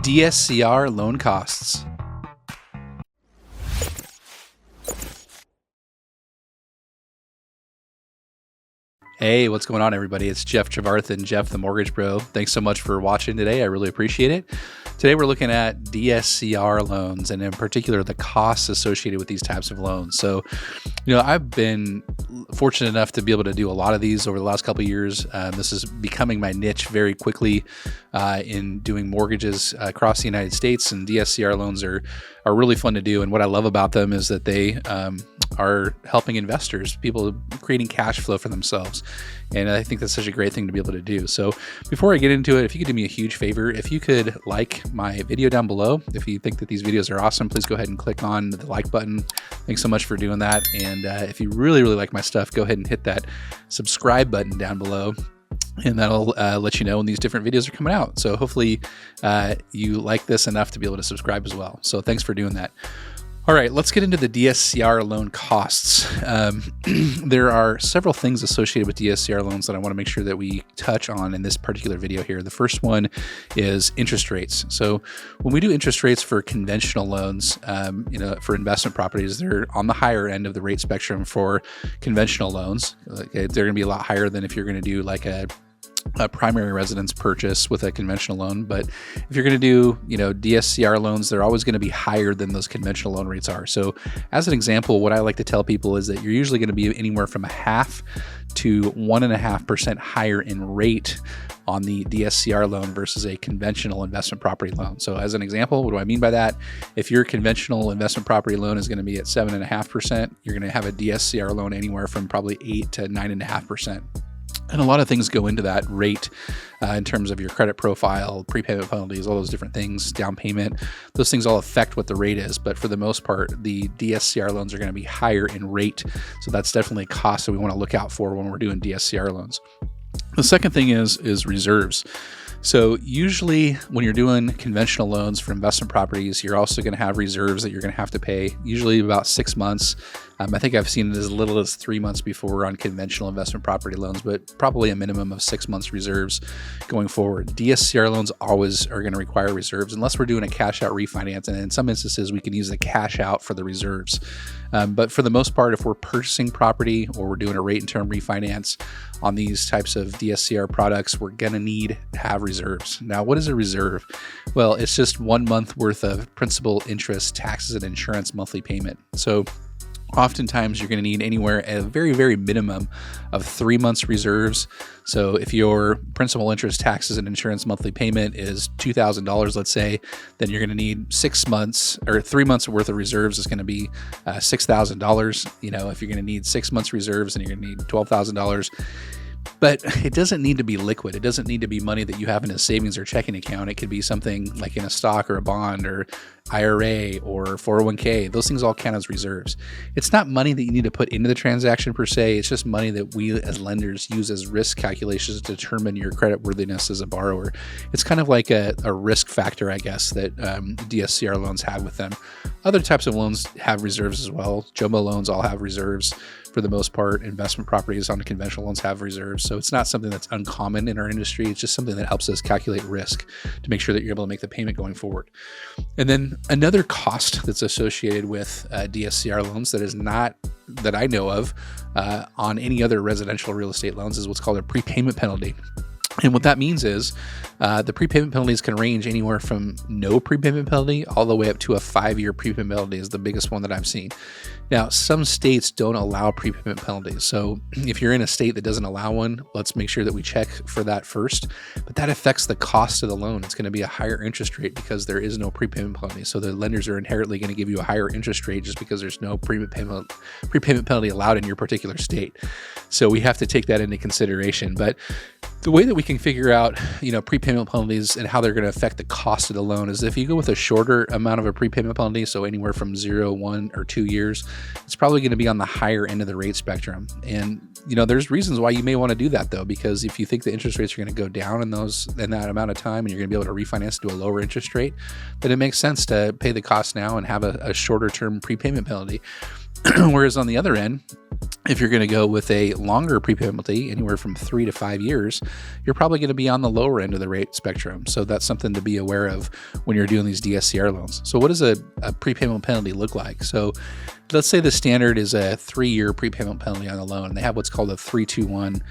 DSCR loan costs. Hey, what's going on, everybody? It's Jeff Chavarthan, Jeff the Mortgage Bro. Thanks so much for watching today. I really appreciate it. Today we're looking at DSCR loans, and in particular the costs associated with these types of loans. So, I've been fortunate enough to be able to do a lot of these over the last couple of years. This is becoming my niche very quickly in doing mortgages across the United States, and DSCR loans are really fun to do. And what I love about them is that they are helping investors, people creating cash flow for themselves. And I think that's such a great thing to be able to do. So before I get into it, if you could do me a huge favor, if you could like my video down below, if you think that these videos are awesome, please go ahead and click on the like button. Thanks so much for doing that. And if you really, really like my stuff, go ahead and hit that subscribe button down below. And that'll let you know when these different videos are coming out. So hopefully you like this enough to be able to subscribe as well. So thanks for doing that. All right, let's get into the DSCR loan costs. There are several things associated with DSCR loans that I want to make sure that we touch on in this particular video here. The first one is interest rates. So when we do interest rates for conventional loans, for investment properties, they're on the higher end of the rate spectrum for conventional loans. They're going to be a lot higher than if you're going to do like a primary residence purchase with a conventional loan. But if you're going to do, DSCR loans, they're always going to be higher than those conventional loan rates are. So as an example, what I like to tell people is that you're usually going to be anywhere from 0.5% to 1.5% higher in rate on the DSCR loan versus a conventional investment property loan. So as an example, what do I mean by that? If your conventional investment property loan is going to be at 7.5%, you're going to have a DSCR loan anywhere from probably 8 to 9.5%. And a lot of things go into that rate in terms of your credit profile, prepayment penalties, all those different things, down payment. Those things all affect what the rate is. But for the most part, the DSCR loans are going to be higher in rate. So that's definitely a cost that we want to look out for when we're doing DSCR loans. The second thing is reserves. So usually when you're doing conventional loans for investment properties, you're also going to have reserves that you're going to have to pay, usually about 6 months. I think I've seen it as little as 3 months before on conventional investment property loans, but probably a minimum of 6 months reserves going forward. DSCR loans always are going to require reserves unless we're doing a cash out refinance. And in some instances, we can use the cash out for the reserves. But for the most part, if we're purchasing property or we're doing a rate and term refinance on these types of DSCR products, we're going to need to have reserves. Now, what is a reserve? Well, it's just 1 month worth of principal, interest, taxes, and insurance monthly payment. So oftentimes you're going to need anywhere at a very, very minimum of 3 months reserves. So if your principal, interest, taxes, and insurance monthly payment is $2,000, let's say, then you're going to need 6 months or 3 months worth of reserves is going to be $6,000. If you're going to need 6 months reserves, then you're going to need $12,000. But it doesn't need to be liquid. It doesn't need to be money that you have in a savings or checking account. It could be something like in a stock or a bond or IRA or 401k. Those things all count as reserves. It's not money that you need to put into the transaction per se. It's just money that we as lenders use as risk calculations to determine your credit worthiness as a borrower. It's kind of like a risk factor, I guess, that DSCR loans have with them. Other types of loans have reserves as well. Jumbo loans all have reserves. For the most part, investment properties on conventional loans have reserves. So it's not something that's uncommon in our industry. It's just something that helps us calculate risk to make sure that you're able to make the payment going forward. And then another cost that's associated with DSCR loans that is not, that I know of, on any other residential real estate loans is what's called a prepayment penalty. And what that means is the prepayment penalties can range anywhere from no prepayment penalty all the way up to a 5-year prepayment penalty is the biggest one that I've seen. Now, some states don't allow prepayment penalties. So if you're in a state that doesn't allow one, let's make sure that we check for that first. But that affects the cost of the loan. It's going to be a higher interest rate because there is no prepayment penalty. So the lenders are inherently going to give you a higher interest rate just because there's no prepayment penalty allowed in your particular state. So we have to take that into consideration. But the way that we can figure out, prepayment penalties and how they're going to affect the cost of the loan is if you go with a shorter amount of a prepayment penalty, so anywhere from 0, 1, or 2 years, it's probably going to be on the higher end of the rate spectrum. And, there's reasons why you may want to do that though, because if you think the interest rates are going to go down in that amount of time and you're going to be able to refinance to a lower interest rate, then it makes sense to pay the cost now and have a shorter term prepayment penalty. Whereas on the other end, if you're going to go with a longer prepayment penalty, anywhere from 3 to 5 years, you're probably going to be on the lower end of the rate spectrum. So that's something to be aware of when you're doing these DSCR loans. So what does a prepayment penalty look like? So let's say the standard is a 3-year prepayment penalty on the loan, and they have what's called a 3-2-1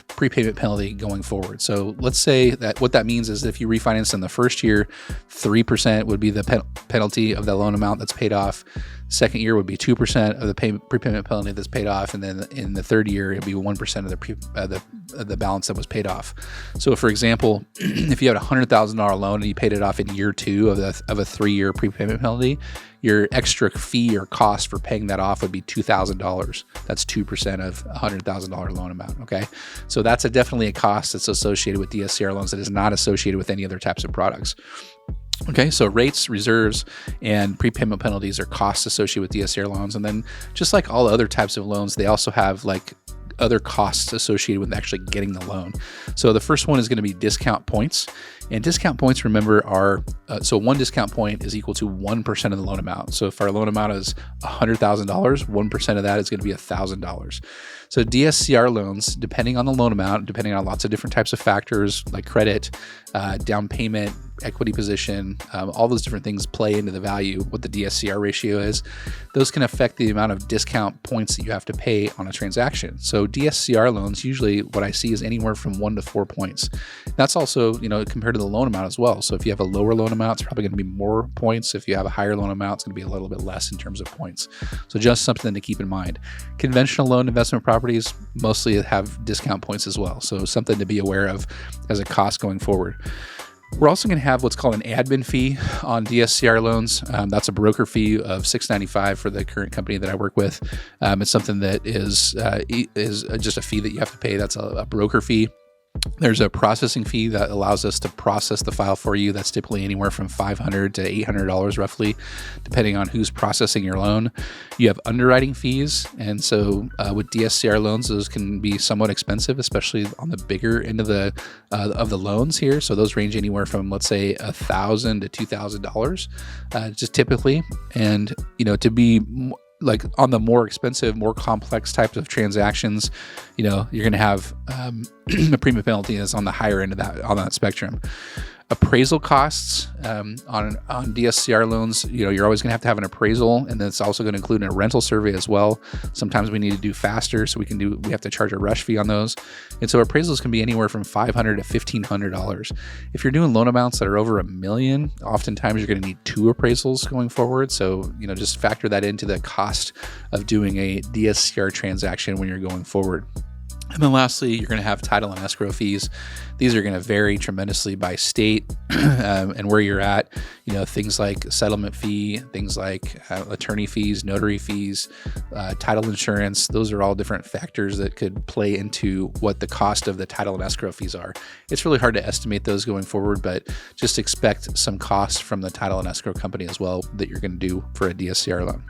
prepayment penalty going forward. So let's say that what that means is if you refinance in the first year, 3% would be the penalty of the loan amount that's paid off. Second year would be 2% of the prepayment penalty that's paid off, and then in the third year it'd be 1% of the balance that was paid off. So, for example, if you had a $100,000 loan and you paid it off in year 2 of a 3-year prepayment penalty, your extra fee or cost for paying that off would be $2,000. That's 2% of a $100,000 loan amount. Okay, so that's definitely a cost that's associated with DSCR loans that is not associated with any other types of products. Okay, so rates, reserves, and prepayment penalties are costs associated with DSCR loans. And then just like all other types of loans, they also have like other costs associated with actually getting the loan. So the first one is going to be discount points. And discount points, remember, are so one discount point is equal to 1% of the loan amount. So if our loan amount is $100,000, 1% of that is going to be $1,000. So DSCR loans, depending on the loan amount, depending on lots of different types of factors like credit, down payment, equity position, all those different things play into the value, what the DSCR ratio is. Those can affect the amount of discount points that you have to pay on a transaction. So DSCR loans, usually what I see is anywhere from 1 to 4 points. That's also, compared to the loan amount as well. So if you have a lower loan amount, it's probably going to be more points. If you have a higher loan amount, it's going to be a little bit less in terms of points. So just something to keep in mind. Conventional loan investment properties mostly have discount points as well. So something to be aware of as a cost going forward. We're also going to have what's called an admin fee on DSCR loans. That's a broker fee of $6.95 for the current company that I work with. It's something that is just a fee that you have to pay. That's a broker fee. There's a processing fee that allows us to process the file for you. That's typically anywhere from $500 to $800 roughly, depending on who's processing your loan. You have underwriting fees. And so with DSCR loans, those can be somewhat expensive, especially on the bigger end of the loans here. So those range anywhere from, let's say, $1,000 to $2,000, just typically. And, to be like on the more expensive, more complex types of transactions, you're going to have a premium penalty is on the higher end of that, on that spectrum. Appraisal costs on DSCR loans, you're always going to have an appraisal, and then it's also going to include a rental survey as well. Sometimes we need to do faster, so we have to charge a rush fee on those. And so appraisals can be anywhere from $500 to $1,500. If you're doing loan amounts that are over $1 million, oftentimes you're going to need 2 appraisals going forward. So, just factor that into the cost of doing a DSCR transaction when you're going forward. And then lastly, you're going to have title and escrow fees. These are going to vary tremendously by state and where you're at. Things like settlement fee, things like attorney fees, notary fees, title insurance. Those are all different factors that could play into what the cost of the title and escrow fees are. It's really hard to estimate those going forward, but just expect some costs from the title and escrow company as well that you're going to do for a DSCR loan.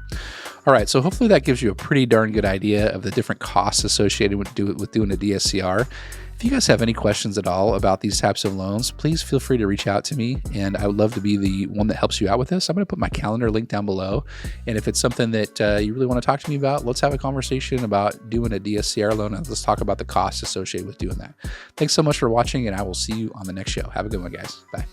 All right, so hopefully that gives you a pretty darn good idea of the different costs associated with doing a DSCR. If you guys have any questions at all about these types of loans, please feel free to reach out to me, and I would love to be the one that helps you out with this. I'm going to put my calendar link down below, and if it's something that you really want to talk to me about, let's have a conversation about doing a DSCR loan, and let's talk about the costs associated with doing that. Thanks so much for watching, and I will see you on the next show. Have a good one, guys. Bye.